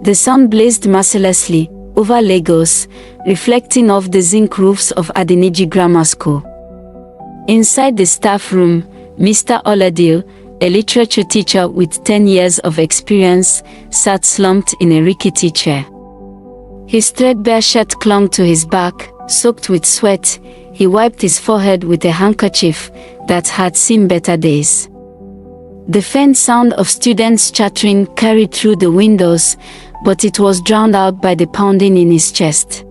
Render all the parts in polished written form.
The sun blazed mercilessly over Lagos, reflecting off the zinc roofs of Adeniji Grammar School. Inside the staff room, Mr. Oladele, a literature teacher with 10 years of experience, sat slumped in a rickety chair. His threadbare shirt clung to his back, soaked with sweat. He wiped his forehead with a handkerchief that had seen better days. The faint sound of students chattering carried through the windows, but it was drowned out by the pounding in his chest.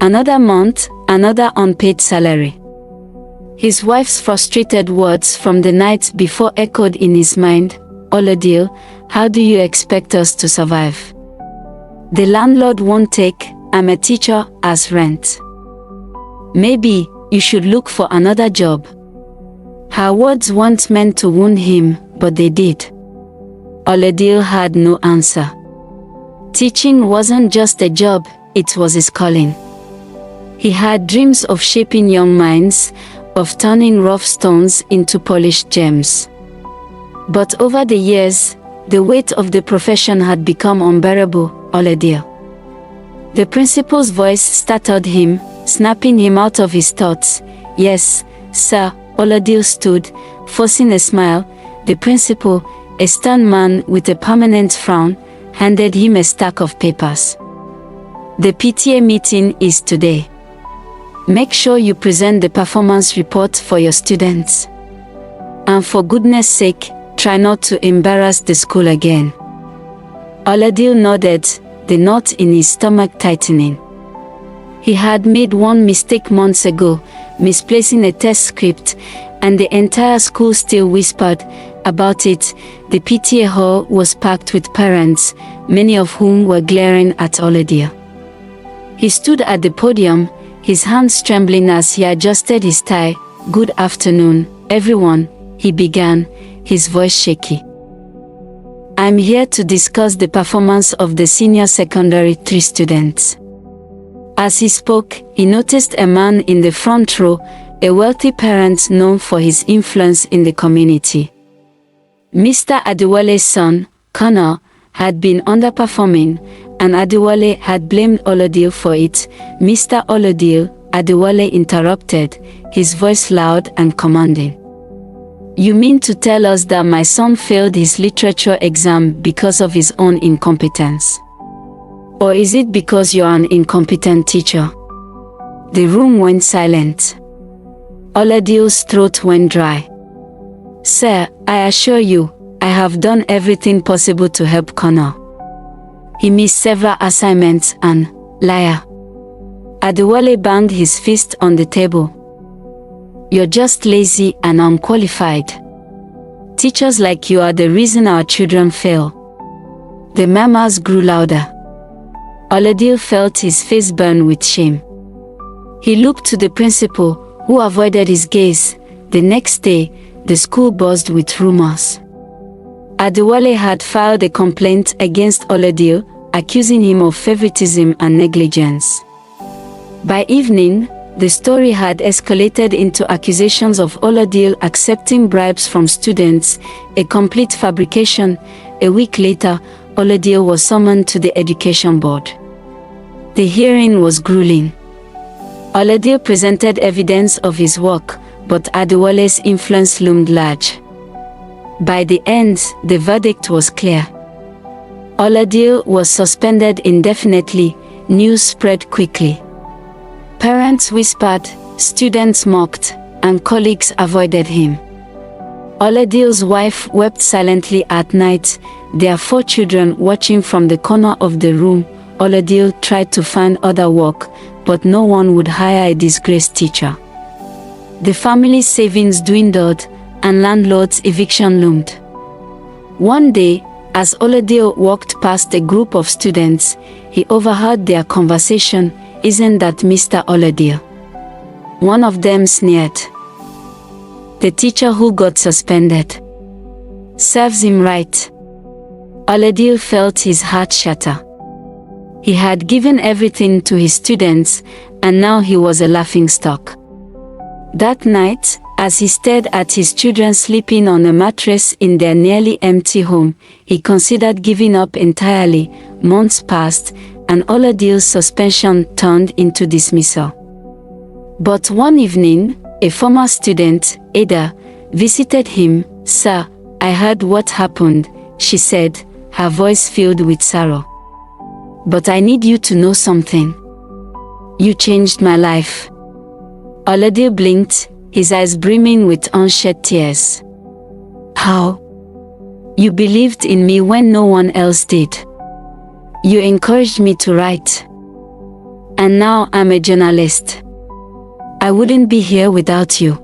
Another month, another unpaid salary. His wife's frustrated words from the night before echoed in his mind. Oladele, how do you expect us to survive? The landlord won't take, I'm a teacher, as rent. Maybe you should look for another job. Her words weren't meant to wound him, but they did. Oladele had no answer. Teaching wasn't just a job, it was his calling. He had dreams of shaping young minds, of turning rough stones into polished gems. But over the years, the weight of the profession had become unbearable. Oladele. The principal's voice startled him, snapping him out of his thoughts. Yes, sir. Oladele stood, forcing a smile. The principal, a stern man with a permanent frown, handed him a stack of papers. The PTA meeting is today. Make sure you present the performance report for your students. And for goodness sake, try not to embarrass the school again. Oladele nodded, the knot in his stomach tightening. He had made one mistake months ago, misplacing a test script, and the entire school still whispered about it. The PTA hall was packed with parents, many of whom were glaring at Oladele. He stood at the podium, his hands trembling as he adjusted his tie. Good afternoon, everyone, he began, his voice shaky. I'm here to discuss the performance of the senior secondary 3 students. As he spoke, he noticed a man in the front row, a wealthy parent known for his influence in the community. Mr. Adewale's son, Connor, had been underperforming, and Adewale had blamed Oladele for it. Mr. Oladele, Adewale interrupted, his voice loud and commanding. You mean to tell us that my son failed his literature exam because of his own incompetence? Or is it because you're an incompetent teacher? The room went silent. Oladele's throat went dry. Sir, I assure you, I have done everything possible to help Connor. He missed several assignments and, liar. Adewale banged his fist on the table. You're just lazy and unqualified. Teachers like you are the reason our children fail. The murmurs grew louder. Oladele felt his face burn with shame. He looked to the principal, who avoided his gaze. The next day, the school buzzed with rumors. Adewale had filed a complaint against Oladele, accusing him of favoritism and negligence. By evening, the story had escalated into accusations of Oladele accepting bribes from students, a complete fabrication. A week later, Oladele was summoned to the education board. The hearing was grueling. Oladele presented evidence of his work, but Adewale's influence loomed large. By the end, the verdict was clear. Oladele was suspended indefinitely. News spread quickly. Parents whispered, students mocked, and colleagues avoided him. Oladele's wife wept silently at night, their 4 children watching from the corner of the room. Oladele tried to find other work, but no one would hire a disgraced teacher. The family's savings dwindled, and landlord's eviction loomed. One day, as Oladele walked past a group of students, he overheard their conversation. Isn't that Mr. Oladele? One of them sneered. The teacher who got suspended. Serves him right. Oladele felt his heart shatter. He had given everything to his students, and now he was a laughingstock. That night, As he stared at his children sleeping on a mattress in their nearly empty home, he considered giving up entirely. Months passed, and Oladele's suspension turned into dismissal. But one evening, a former student, Ada, visited him. "Sir, I heard what happened," she said, her voice filled with sorrow. "But I need you to know something. You changed my life." Oladele blinked, his eyes brimming with unshed tears. "How?" "You believed in me when no one else did. You encouraged me to write. And now I'm a journalist. I wouldn't be here without you."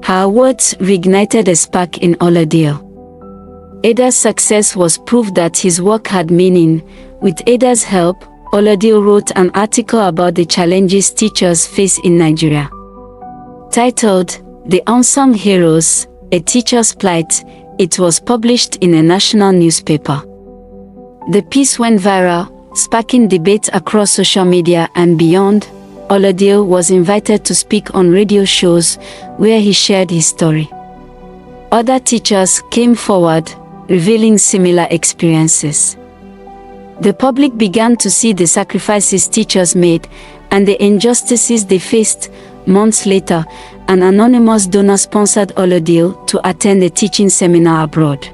Her words reignited a spark in Oladele. Ada's success was proof that his work had meaning. With Ada's help, Oladele wrote an article about the challenges teachers face in Nigeria. Titled, "The Unsung Heroes, A Teacher's Plight," it was published in a national newspaper. The piece went viral, sparking debate across social media and beyond. Oladele was invited to speak on radio shows where he shared his story. Other teachers came forward, revealing similar experiences. The public began to see the sacrifices teachers made and the injustices they faced. Months later, an anonymous donor sponsored Oladele to attend a teaching seminar abroad.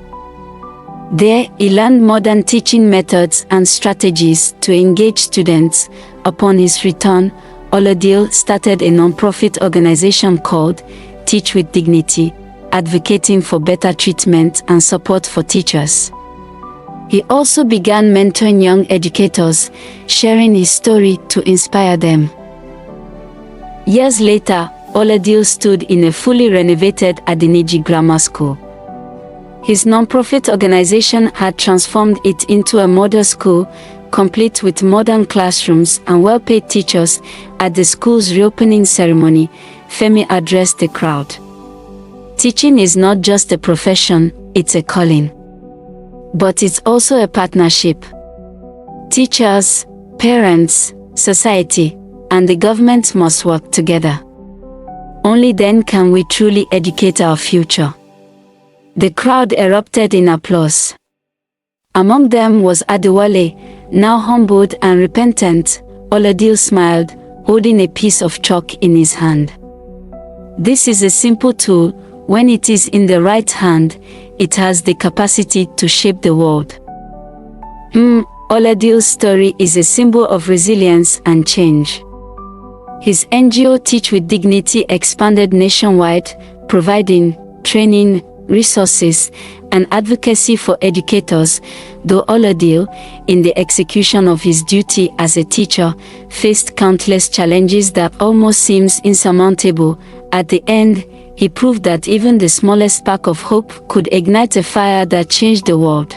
There, he learned modern teaching methods and strategies to engage students. Upon his return, Oladele started a non-profit organization called Teach with Dignity, advocating for better treatment and support for teachers. He also began mentoring young educators, sharing his story to inspire them. Years later, Oladele stood in a fully renovated Adeniji Grammar School. His non-profit organization had transformed it into a model school, complete with modern classrooms and well-paid teachers. At the school's reopening ceremony, Femi addressed the crowd. "Teaching is not just a profession, it's a calling. But it's also a partnership. Teachers, parents, society, and the government must work together. Only then can we truly educate our future." The crowd erupted in applause. Among them was Adewale, now humbled and repentant. Oladele smiled, holding a piece of chalk in his hand. This is a simple tool. When it is in the right hand, it has the capacity to shape the world. Oladele's story is a symbol of resilience and change. His NGO Teach with Dignity expanded nationwide, providing training, resources, and advocacy for educators, though Oladele, in the execution of his duty as a teacher, faced countless challenges that almost seems insurmountable. At the end, he proved that even the smallest spark of hope could ignite a fire that changed the world.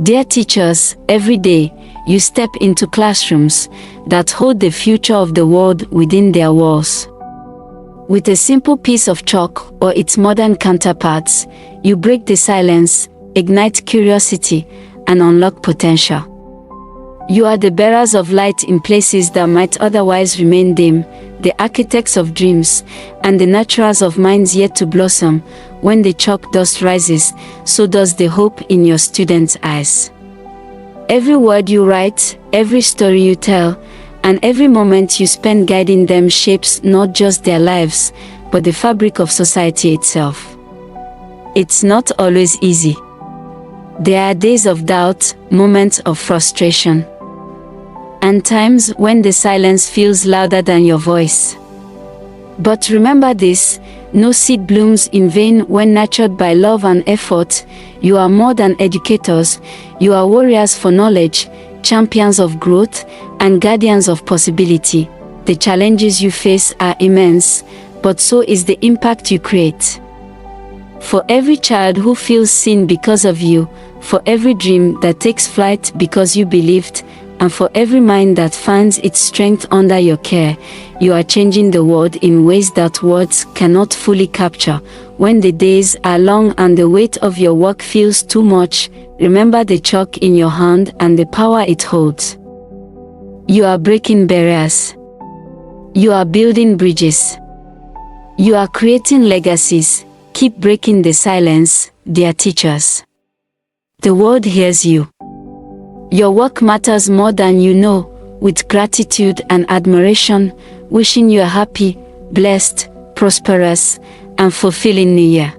Dear teachers, every day, you step into classrooms that hold the future of the world within their walls. With a simple piece of chalk or its modern counterparts, you break the silence, ignite curiosity, and unlock potential. You are the bearers of light in places that might otherwise remain dim, the architects of dreams, and the nurturers of minds yet to blossom. When the chalk dust rises, so does the hope in your students' eyes. Every word you write, every story you tell, and every moment you spend guiding them shapes not just their lives, but the fabric of society itself. It's not always easy. There are days of doubt, moments of frustration, and times when the silence feels louder than your voice. But remember this, no seed blooms in vain when nurtured by love and effort. You are more than educators, you are warriors for knowledge, champions of growth, and guardians of possibility. The challenges you face are immense, but so is the impact you create. For every child who feels seen because of you, for every dream that takes flight because you believed, and for every mind that finds its strength under your care, you are changing the world in ways that words cannot fully capture. When the days are long and the weight of your work feels too much, remember the chalk in your hand and the power it holds. You are breaking barriers. You are building bridges. You are creating legacies. Keep breaking the silence, dear teachers. The world hears you. Your work matters more than you know. With gratitude and admiration, wishing you a happy, blessed, prosperous, and fulfilling new year.